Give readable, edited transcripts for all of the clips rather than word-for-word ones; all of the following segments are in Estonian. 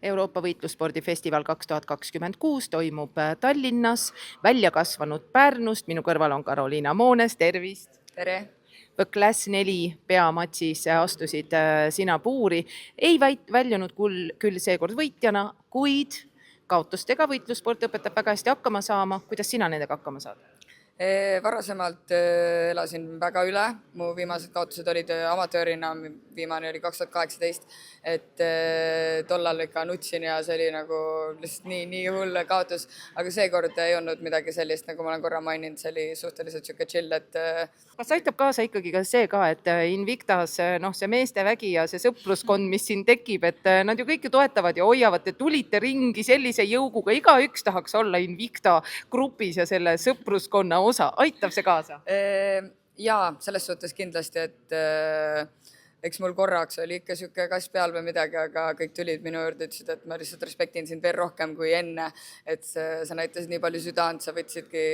Euroopa võitlusspordifestival 2026 toimub Tallinnas, välja kasvanud Pärnust, minu kõrval on Karoliina Moones, tervist! Tere! Class 4 peamatsis astusid sina puuri, ei väljunud küll seekord võitjana, kuid kaotustega võitlussport õpetab väga hästi hakkama saama. Kuidas sina nendega hakkama saad? Varasemalt elasin väga üle, mu viimased kaotused olid amatöörina, viimane oli 2018, et tollal ikka nutsin ja see oli nagu lihtsalt nii hull kaotus, aga seekord ei olnud midagi sellist, nagu ma olen korra maininud, see oli suhteliselt siuke chill, et kas aitab kaasa ikkagi ka see, et Invictas see meestevägi ja see sõpruskond, mis siin tekib, et nad ju kõik toetavad ja hoiavad, te tulite ringi sellise jõuguga, igaüks tahaks olla Invicta grupis ja selle sõpruskonna osa, aitab see kaasa? Jaa, selles suhtes kindlasti, et eks mul korraks oli ikka siuke kass peal või midagi, aga kõik tulid minu juurde, ütlesid, et ma lihtsalt respektin sind veel rohkem kui enne, et sa näitasid nii palju südant, sa võtsidki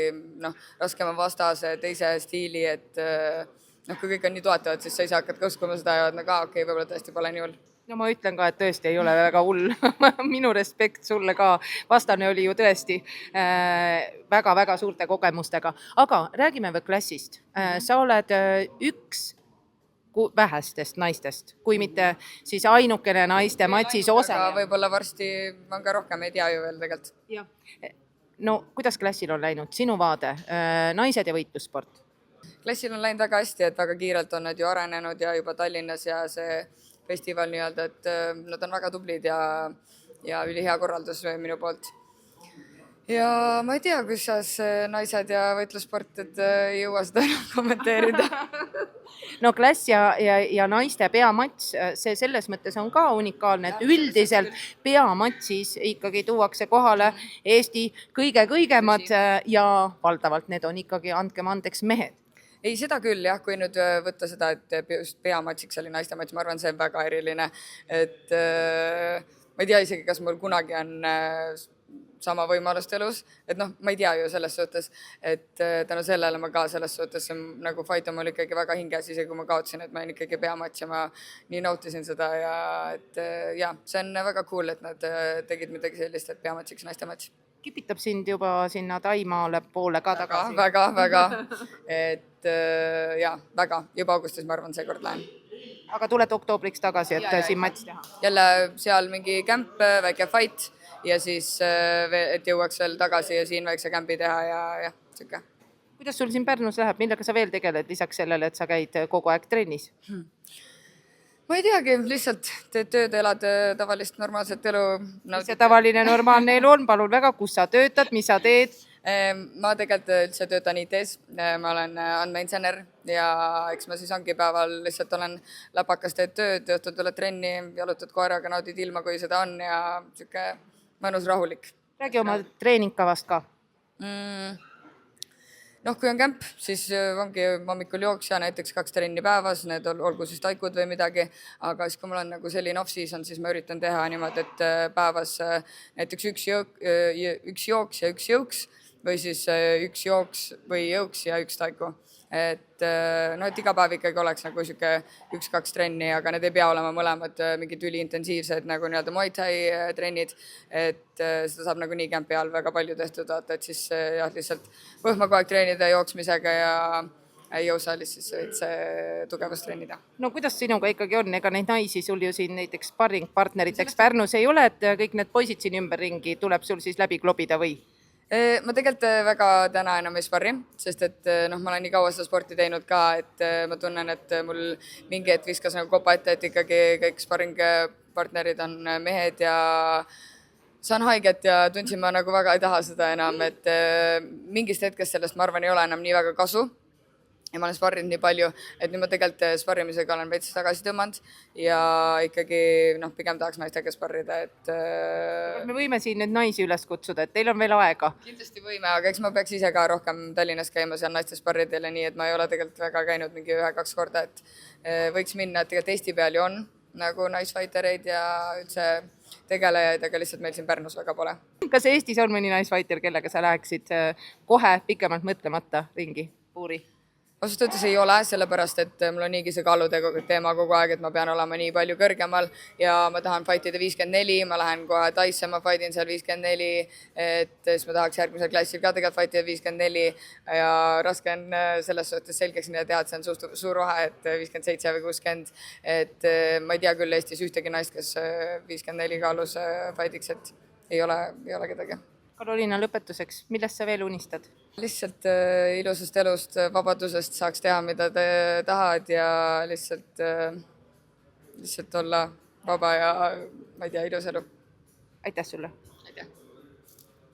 raskema vastase, teise stiili, et kui kõik on nii toetavad, siis sa ise hakkad ka uskuma seda ja okei, võib-olla tõesti pole nii hull. No ma ütlen ka, et tõesti ei ole väga hull. Minu respekt sulle ka. Vastane oli ju tõesti väga-väga suurte kogemustega. Aga räägime veel klassist. Sa oled üks vähestest naistest, kui mitte siis ainukene naiste matsis osaleja. Võib-olla varsti on ka rohkem, ei tea ju veel tegelikult. No kuidas klassil on läinud? Sinu vaade, naised ja võitlussport? Klassil on läinud väga hästi, et väga kiirelt on nad ju arenenud ja juba Tallinnas ja see festival nii-öelda, et nad on väga tublid ja ülihea korraldus minu poolt. Ja ma ei tea, kuidas naised ja võitlussport, et ei jõua seda enam kommenteerida. No klass ja naiste peamats, see selles mõttes on ka unikaalne, et üldiselt peamatsis ikkagi tuuakse kohale Eesti kõige-kõigemad ja valdavalt need on ikkagi, andkem andeks, mehed. Ei, seda küll jah, kui nüüd võtta seda, et just peamatsiks oli naiste mats, ma arvan, see on väga eriline, et ma ei tea isegi, kas mul kunagi on sama võimalust elus, et ma ei tea ju selles suhtes, et tänu sellele ma ka selles suhtes nagu fight on mul ikkagi väga hinges, isegi kui ma kaotsin, et ma olen ikkagi peamats ja ma nii nautisin seda ja et see on väga cool, et nad tegid midagi sellist, et peamatsiks naiste mats. Kipitab sind juba sinna Taimaale poole ka tagasi? Väga, et väga, juba augustis ma arvan seekord lähen. Aga tuled oktoobriks tagasi, et siin mats teha? Jälle seal mingi kämp, väike fight ja siis, et jõuaks veel tagasi ja siin väikse kämpi teha ja siuke. Kuidas sul siin Pärnus läheb? Millega sa veel tegeled lisaks sellele, et sa käid kogu aeg trennis? Ma ei teagi, lihtsalt teed tööd, elad tavalist normaalset elu. Mis see tavaline normaalne elu on? Palun väga, kus sa töötad, mis sa teed? Ma tegelikult üldse töötan IT-s, ma olen andmeinsener ja eks ma siis ongi päeval lihtsalt olen läpakas, teed tööd, õhtul tuled trenni, jalutad koeraga, naudid ilma, kui seda on ja siuke mõnus rahulik. Räägi oma treeningkavast ka. Kui on kämp, siis ongi hommikul jooks ja näiteks 2 trenni päevas, need olgu siis taikud või midagi, aga siis kui mul on nagu selline off-season, siis ma üritan teha niimoodi, et päevas näiteks üks jooks ja üks jõuks või siis üks jooks või jõuks ja üks taiku. Et iga päev ikkagi oleks nagu siuke 1-2 trenni, aga need ei pea olema mõlemad mingid üliintensiivsed nagu nii-öelda Muay Thai trennid, et seda saab nagu nii kämpi all väga palju tehtud, et siis lihtsalt võhma kogu aeg treenida jooksmisega ja jõusaalis siis see tugevust treenida. No kuidas sinuga ikkagi on? Ega neid naisi sul ju siin näiteks sparringpartneriteks Pärnus ei ole, et kõik need poisid siin ümberringi tuleb sul siis läbi klobida või? Ma tegelikult väga täna enam ei sparri, sest et ma olen nii kaua seda sporti teinud ka, et ma tunnen, et mul mingi hetk viskas nagu kopa ette, et ikkagi kõik sparringpartnerid on mehed ja saan haiget ja tundsin ma nagu väga ei taha seda enam, et mingist hetkest sellest ma arvan ei ole enam nii väga kasu. Ja ma olen sparrinud nii palju, et nüüd ma tegelikult sparrimisega olen veits tagasi tõmmanud ja ikkagi pigem tahaks naistega sparrida, et me võime siin nüüd naisi üles kutsuda, et teil on veel aega. Kindlasti võime, aga eks ma peaks ise ka rohkem Tallinnas käima seal naiste sparridele, nii et ma ei ole tegelikult väga käinud mingi 1-2 korda, et võiks minna, et tegelikult Eesti peal ju on nagu naisfightereid ja üldse tegelejaid, aga lihtsalt meil siin Pärnus väga pole. Kas Eestis on mõni naisfighter, kellega sa läheksid kohe pikemalt mõtlemata ringi puuri? ausalt öeldes ei ole, sellepärast et mul on niigi see kaaluteema kogu aeg, et ma pean olema nii palju kõrgemal ja ma tahan fight ida 54, ma lähen kohe Taisse, ma fight in seal 54, et siis ma tahaks järgmisel klassil ka tegelikult fight ida 54 ja raske on selles suhtes selgeks teha, et see on suur vahe, et 57 või 60, et ma ei tea küll Eestis ühtegi naist, kes 54 kaalus fightiks, et ei ole kedagi. Karoliina, lõpetuseks, millest sa veel unistad? Lihtsalt ilusast elust, vabadusest saaks teha, mida te tahad ja lihtsalt olla vaba ja ma ei tea, ilus elu. Aitäh sulle!